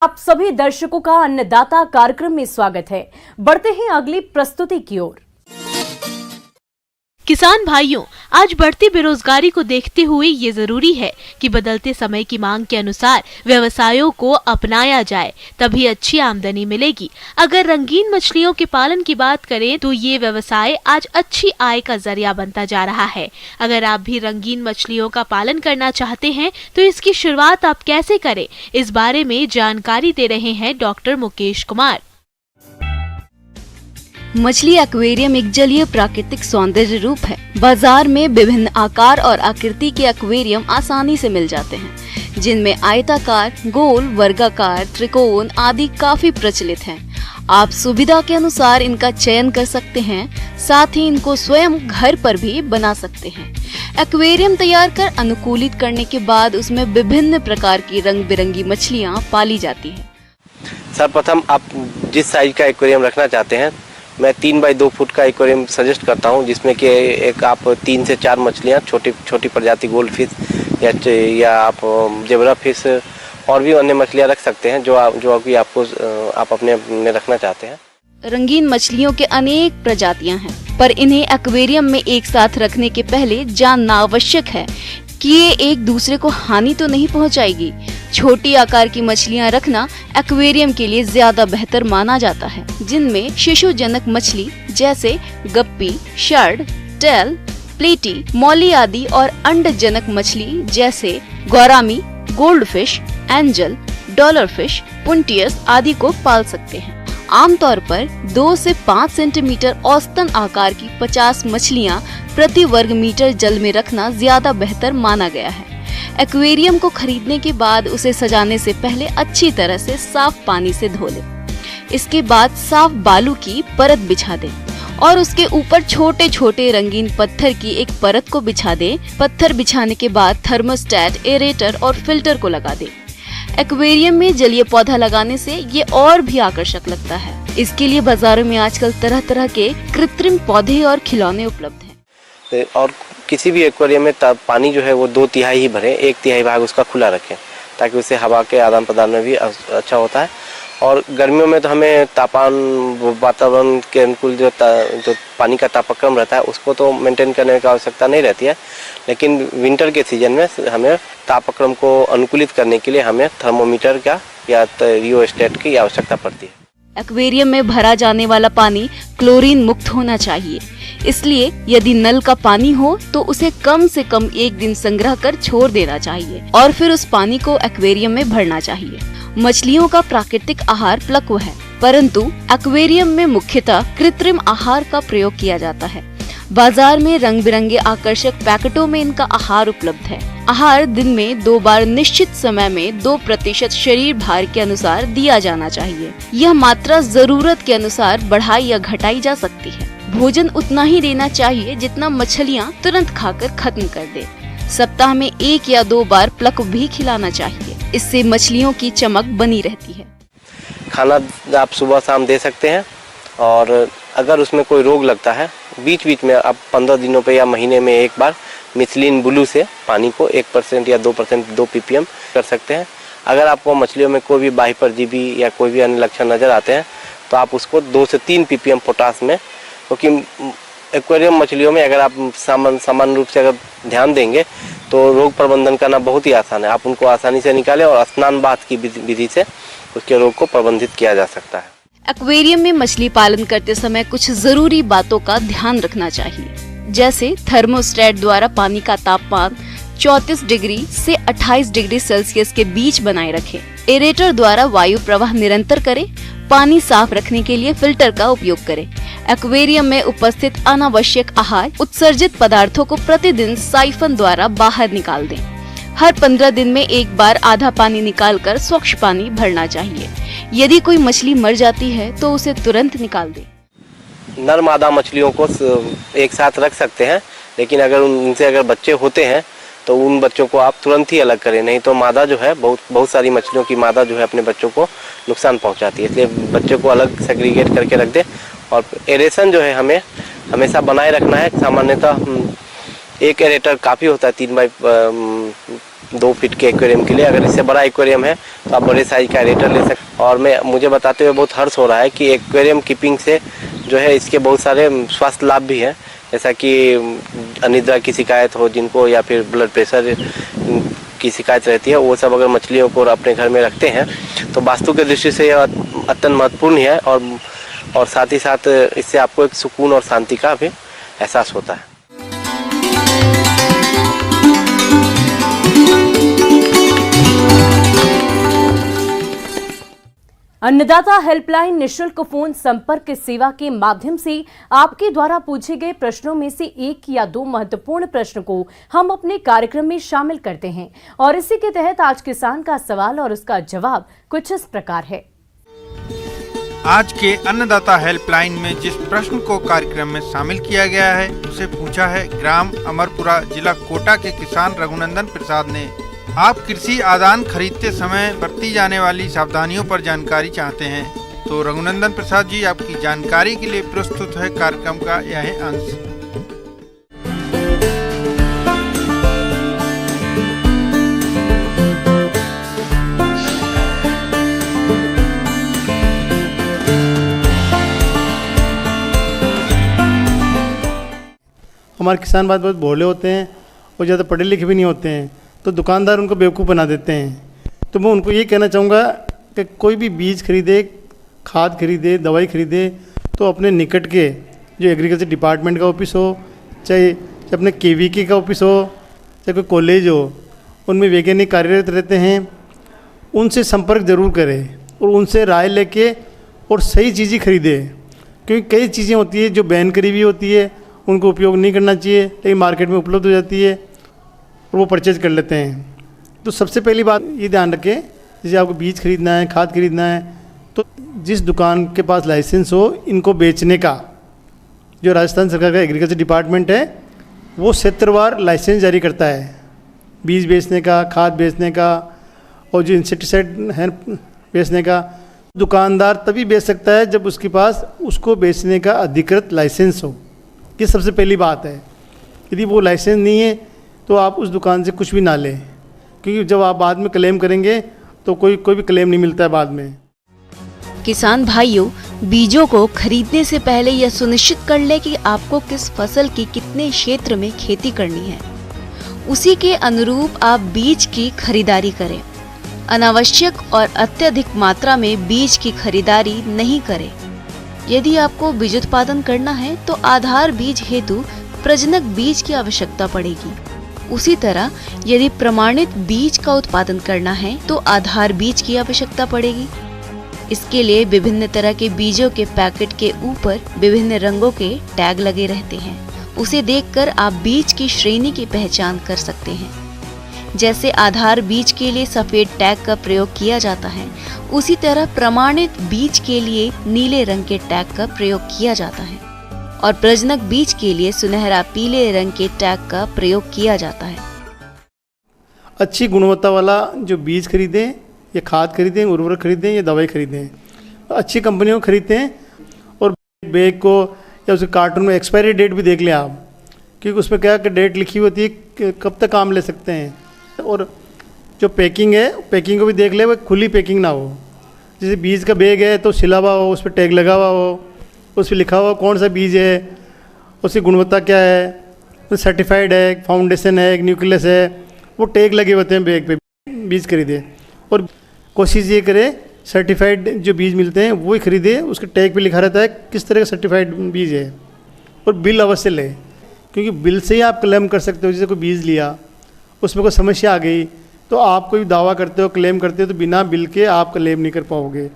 आप सभी दर्शकों का अन्नदाता कार्यक्रम में स्वागत है। बढ़ते हैं अगली प्रस्तुति की ओर। किसान भाइयों, आज बढ़ती बेरोजगारी को देखते हुए ये जरूरी है कि बदलते समय की मांग के अनुसार व्यवसायों को अपनाया जाए, तभी अच्छी आमदनी मिलेगी। अगर रंगीन मछलियों के पालन की बात करें तो ये व्यवसाय आज अच्छी आय का जरिया बनता जा रहा है। अगर आप भी रंगीन मछलियों का पालन करना चाहते हैं तो इसकी शुरुआत आप कैसे करें, इस बारे में जानकारी दे रहे हैं डॉक्टर मुकेश कुमार। मछली एक्वेरियम एक जलीय प्राकृतिक सौंदर्य रूप है। बाजार में विभिन्न आकार और आकृति के एक्वेरियम आसानी से मिल जाते हैं, जिनमें आयताकार, गोल, वर्गाकार, त्रिकोण आदि काफी प्रचलित हैं। आप सुविधा के अनुसार इनका चयन कर सकते हैं, साथ ही इनको स्वयं घर पर भी बना सकते हैं। एक्वेरियम तैयार कर अनुकूलित करने के बाद उसमें विभिन्न प्रकार की रंग बिरंगी मछलियाँ पाली जाती है। सर्वप्रथम आप जिस साइज का एक्वेरियम रखना चाहते हैं, मैं 3 बाई 2 फुट का एक्वेरियम सजेस्ट करता हूं, जिसमें कि एक आप 3 से 4 मछलियां, छोटी प्रजाति गोल्ड फिश या आप जेब्रा फिश और भी अन्य मछलियां रख सकते हैं जो कि आप अपने में रखना चाहते हैं। रंगीन मछलियों के अनेक प्रजातियां हैं, पर इन्हें एक्वेरियम में एक साथ रखने के पहले जानना आवश्यक है कि ये एक दूसरे को हानि तो नहीं पहुंचाएगी। छोटी आकार की मछलियां रखना एक्वेरियम के लिए ज्यादा बेहतर माना जाता है, जिनमें शिशुजनक मछली जैसे गप्पी, शर्ड, टेल, प्लेटी, मौली आदि और अंडजनक मछली जैसे गौरामी, गोल्डफिश, एंजल, डॉलरफिश, पुंटियस आदि को पाल सकते हैं। आमतौर पर 2 से 5 सेंटीमीटर औसतन आकार की 50 मछलियां प्रति वर्ग मीटर जल में रखना ज्यादा बेहतर माना गया है। एक्वेरियम को खरीदने के बाद उसे सजाने से पहले अच्छी तरह से साफ पानी से धो लें। इसके बाद साफ बालू की परत बिछा दें और उसके ऊपर छोटे छोटे रंगीन पत्थर की एक परत को बिछा दें। पत्थर बिछाने के बाद थर्मोस्टेट, एरेटर और फिल्टर को लगा दें। एक्वेरियम में जलीय पौधा लगाने से ये और भी आकर्षक लगता है। इसके लिए बाजारों में आजकल तरह तरह के कृत्रिम पौधे और खिलौने उपलब्ध हैं। और किसी भी एक्वेरियम में पानी जो है वो 2/3 ही भरें, 1/3 भाग उसका खुला रखें, ताकि उससे हवा के आदान प्रदान में भी अच्छा होता है। और गर्मियों में तो हमें तापमान, वातावरण के अनुकूल जो पानी का तापक्रम रहता है उसको तो मेंटेन करने की आवश्यकता नहीं रहती है, लेकिन विंटर के सीजन में हमें तापक्रम को अनुकूलित करने के लिए हमें थर्मोमीटर का या रियोस्टेट की आवश्यकता पड़ती है। एक्वेरियम में भरा जाने वाला पानी क्लोरीन मुक्त होना चाहिए, इसलिए यदि नल का पानी हो तो उसे कम से कम 1 दिन संग्रह कर छोड़ देना चाहिए और फिर उस पानी को एक्वेरियम में भरना चाहिए। मछलियों का प्राकृतिक आहार प्लक्व है, परंतु एक्वेरियम में मुख्यतः कृत्रिम आहार का प्रयोग किया जाता है। बाजार में रंग बिरंगे आकर्षक पैकेटों में इनका आहार उपलब्ध है। आहार दिन में 2 बार निश्चित समय में 2% शरीर भार के अनुसार दिया जाना चाहिए। यह मात्रा जरूरत के अनुसार बढ़ाई या घटाई जा सकती है। भोजन उतना ही देना चाहिए जितना मछलियाँ तुरंत खाकर खत्म कर दे। सप्ताह में 1 या 2 बार प्लक भी खिलाना चाहिए, इससे मछलियों की चमक बनी रहती है। खाना आप सुबह शाम दे सकते हैं, और अगर उसमें कोई रोग लगता है बीच बीच में आप 15 दिनों पे या महीने में एक बार मिथलिन ब्लू से पानी को 1% या 2% 2 ppm कर सकते हैं। अगर आपको मछलियों में कोई भी बाह्य परजीवी या कोई भी अन्य लक्षण नज़र आते हैं तो आप उसको 2 से 3 ppm पोटास में, क्योंकि एक्वेरियम मछलियों में अगर आप सामान्य रूप से अगर ध्यान देंगे तो रोग प्रबंधन करना बहुत ही आसान है। आप उनको आसानी से निकालें और स्नान बाथ की विधि से उसके रोग को प्रबंधित किया जा सकता है। एक्वेरियम में मछली पालन करते समय कुछ जरूरी बातों का ध्यान रखना चाहिए, जैसे थर्मोस्टेट द्वारा पानी का तापमान 34 डिग्री से 28 डिग्री सेल्सियस के बीच बनाए रखें। एरेटर द्वारा वायु प्रवाह निरंतर करें। पानी साफ रखने के लिए फिल्टर का उपयोग करें। एक्वेरियम में उपस्थित अनावश्यक आहार, उत्सर्जित पदार्थों को प्रतिदिन साइफन द्वारा बाहर निकाल दें। हर 15 दिन में एक बार आधा पानी निकालकर स्वच्छ पानी भरना चाहिए। यदि कोई मछली मर जाती है तो उसे तुरंत निकाल दें। नर मादा मछलियों को एक साथ रख सकते हैं, लेकिन अगर उनसे अगर बच्चे होते हैं तो उन बच्चों को आप तुरंत ही अलग करें, नहीं तो मादा जो है बहुत सारी मछलियों की मादा जो है अपने बच्चों को नुकसान पहुंचाती है। इसलिए बच्चों को अलग सेग्रीगेट करके रख दें। और एरेशन जो है हमें हमेशा बनाए रखना है। सामान्यतः एक एरेटर काफ़ी होता है, 2 फीट के एक्वेरियम के लिए। अगर इससे बड़ा एक्वेरियम है तो आप बड़े साइज का एरेटर ले सकते हैं। और मुझे बताते हुए बहुत हर्ष हो रहा है कि एक्वेरियम कीपिंग से जो है इसके बहुत सारे स्वास्थ्य लाभ भी हैं, जैसा कि अनिद्रा की शिकायत हो जिनको, या फिर ब्लड प्रेशर की शिकायत रहती है, वो सब अगर मछलियों को अपने घर में रखते हैं तो वास्तु की दृष्टि से यह अत्यंत महत्वपूर्ण है। और साथ ही साथ इससे आपको एक सुकून और शांति का भी एहसास होता है। अन्नदाता हेल्पलाइन निशुल्क फोन संपर्क सेवा के माध्यम से आपके द्वारा पूछे गए प्रश्नों में से 1 या 2 महत्वपूर्ण प्रश्न को हम अपने कार्यक्रम में शामिल करते हैं। और इसी के तहत आज किसान का सवाल और उसका जवाब कुछ इस प्रकार है। आज के अन्नदाता हेल्पलाइन में जिस प्रश्न को कार्यक्रम में शामिल किया गया है उसे पूछा है ग्राम अमरपुरा, जिला कोटा के किसान रघुनंदन प्रसाद ने। आप कृषि आदान खरीदते समय बरती जाने वाली सावधानियों पर जानकारी चाहते हैं, तो रघुनंदन प्रसाद जी आपकी जानकारी के लिए प्रस्तुत है कार्यक्रम का यह अंश। हमारे किसान बहुत भोले होते हैं और ज़्यादा पढ़े लिखे भी नहीं होते हैं, तो दुकानदार उनको बेवकूफ़ बना देते हैं। तो मैं उनको ये कहना चाहूँगा कि कोई भी बीज खरीदे, खाद खरीदे, दवाई खरीदे तो अपने निकट के जो एग्रीकल्चर डिपार्टमेंट का ऑफिस हो, चाहे अपने KVK का ऑफिस हो, चाहे कोई कॉलेज हो, उनमें वैज्ञानिक कार्यरत रहते हैं, उनसे संपर्क ज़रूर करें और उनसे राय लेके और सही चीज़ें खरीदे। क्योंकि कई चीज़ें होती है जो बैन करी हुई होती है, उनको उपयोग नहीं करना चाहिए, लेकिन मार्केट में उपलब्ध हो जाती है और वो परचेज कर लेते हैं। तो सबसे पहली बात ये ध्यान रखें, जैसे आपको बीज खरीदना है, खाद खरीदना है, तो जिस दुकान के पास लाइसेंस हो इनको बेचने का, जो राजस्थान सरकार का एग्रीकल्चर डिपार्टमेंट है वो क्षेत्रवार लाइसेंस जारी करता है, बीज बेचने का, खाद बेचने का, और जो इंसेक्टिसाइड है बेचने का। दुकानदार तभी बेच सकता है जब उसके पास उसको बेचने का अधिकृत लाइसेंस हो। ये सबसे पहली बात है। यदि वो लाइसेंस नहीं है तो आप उस दुकान से कुछ भी ना लें, क्योंकि जब आप बाद में क्लेम करेंगे तो कोई भी क्लेम नहीं मिलता है बाद में। किसान भाइयों, बीजों को खरीदने से पहले यह सुनिश्चित कर ले कि आपको किस फसल की कितने क्षेत्र में खेती करनी है, उसी के अनुरूप आप बीज की खरीदारी करें। अनावश्यक और अत्यधिक मात्रा में बीज की खरीदारी नहीं करें। यदि आपको बीज उत्पादन करना है तो आधार बीज हेतु प्रजनक बीज की आवश्यकता पड़ेगी। उसी तरह यदि प्रमाणित बीज का उत्पादन करना है तो आधार बीज की आवश्यकता पड़ेगी। इसके लिए विभिन्न तरह के बीजों के पैकेट के ऊपर विभिन्न रंगों के टैग लगे रहते हैं। उसे देखकर आप बीज की श्रेणी की पहचान कर सकते हैं। जैसे आधार बीज के लिए सफेद टैग का प्रयोग किया जाता है, उसी तरह प्रमाणित बीज के लिए नीले रंग के टैग का प्रयोग किया जाता है और प्रजनक बीज के लिए सुनहरा पीले रंग के टैग का प्रयोग किया जाता है। अच्छी गुणवत्ता वाला जो बीज खरीदें या खाद खरीदें, उर्वरक खरीदें या दवाई खरीदें, अच्छी कंपनियों को खरीदते हैं। और बैग को या उसके कार्टून में एक्सपायरी डेट भी देख लें आप, क्योंकि उसमें क्या डेट लिखी होती है, कब तक काम ले सकते हैं। और जो पैकिंग है, पैकिंग को भी देख ले, वो खुली पैकिंग ना हो। जैसे बीज का बैग है तो सिला हुआ हो, उस पर टैग लगा हुआ हो, उस पर लिखा हुआ कौन सा बीज है, उसकी गुणवत्ता क्या है, सर्टिफाइड है, फाउंडेशन है, न्यूक्लियस है, वो टैग लगे होते हैं बैग पे। बीज खरीदे और कोशिश ये करें सर्टिफाइड जो बीज मिलते हैं वही खरीदे, उसके टैग पे लिखा रहता है किस तरह का सर्टिफाइड बीज है। और बिल अवश्य लें, क्योंकि बिल से ही आप क्लेम कर सकते हो। जैसे कोई बीज लिया, उसमें कोई समस्या आ गई तो आप कोई दावा करते हो, क्लेम करते हो, तो बिना बिल के आप क्लेम नहीं कर पाओगे।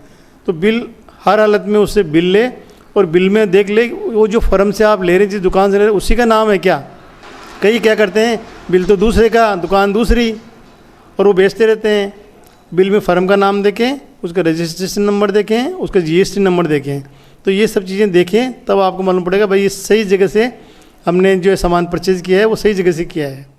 तो बिल हर हालत में उससे बिल ले और बिल में देख ले वो जो फर्म से आप ले रहे हैं, जिस दुकान से ले रहे हैं, उसी का नाम है क्या। कई क्या करते हैं, बिल तो दूसरे का, दुकान दूसरी, और वो बेचते रहते हैं। बिल में फर्म का नाम देखें, उसका रजिस्ट्रेशन नंबर देखें, उसका GST नंबर देखें। तो ये सब चीज़ें देखें, तब आपको मालूम पड़ेगा भाई ये सही जगह से हमने जो सामान परचेज किया है वो सही जगह से किया है।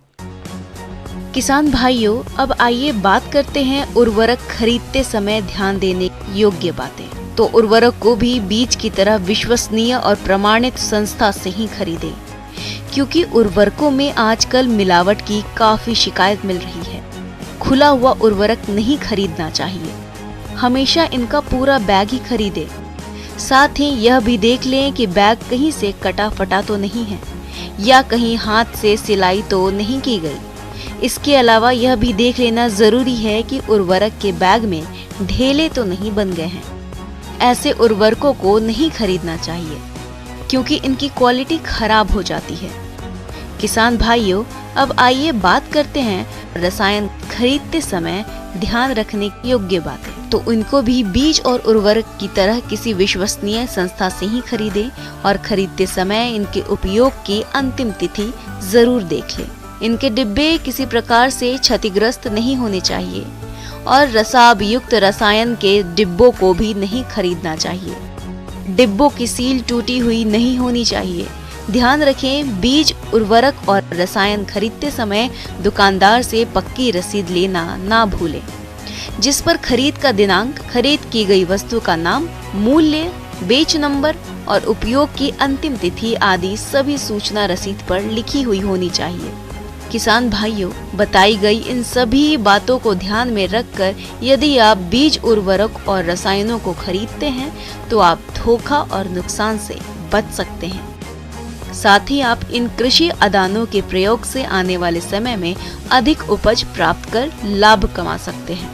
किसान भाइयों, अब आइए बात करते हैं उर्वरक खरीदते समय ध्यान देने योग्य बातें। तो उर्वरक को भी बीज की तरह विश्वसनीय और प्रमाणित संस्था से ही खरीदें, क्योंकि उर्वरकों में आजकल मिलावट की काफी शिकायत मिल रही है। खुला हुआ उर्वरक नहीं खरीदना चाहिए। हमेशा इनका पूरा बैग ही खरीदें। साथ ही यह भी देख लें कि बैग कहीं से कटा फटा तो नहीं है या कहीं हाथ से सिलाई तो नहीं की गई। इसके अलावा यह भी देख लेना जरूरी है कि उर्वरक के बैग में ढेले तो नहीं बन गए हैं। ऐसे उर्वरकों को नहीं खरीदना चाहिए क्योंकि इनकी क्वालिटी खराब हो जाती है। किसान भाइयों, अब आइए बात करते हैं रसायन खरीदते समय ध्यान रखने योग्य बातें। तो इनको भी बीज और उर्वरक की तरह किसी विश्वसनीय संस्था से ही खरीदें और खरीदते समय इनके उपयोग की अंतिम तिथि जरूर देख लें। इनके डिब्बे किसी प्रकार से क्षतिग्रस्त नहीं होने चाहिए और रसाब युक्त रसायन के डिब्बों को भी नहीं खरीदना चाहिए। डिब्बों की सील टूटी हुई नहीं होनी चाहिए। ध्यान रखें, बीज, उर्वरक और रसायन खरीदते समय दुकानदार से पक्की रसीद लेना ना भूलें, जिस पर खरीद का दिनांक, खरीद की गई वस्तु का नाम, मूल्य, बेच नंबर और उपयोग की अंतिम तिथि आदि सभी सूचना रसीद पर लिखी हुई होनी चाहिए। किसान भाइयों, बताई गई इन सभी बातों को ध्यान में रखकर यदि आप बीज, उर्वरक और रसायनों को खरीदते हैं तो आप धोखा और नुकसान से बच सकते हैं। साथ ही आप इन कृषि अदानों के प्रयोग से आने वाले समय में अधिक उपज प्राप्त कर लाभ कमा सकते हैं।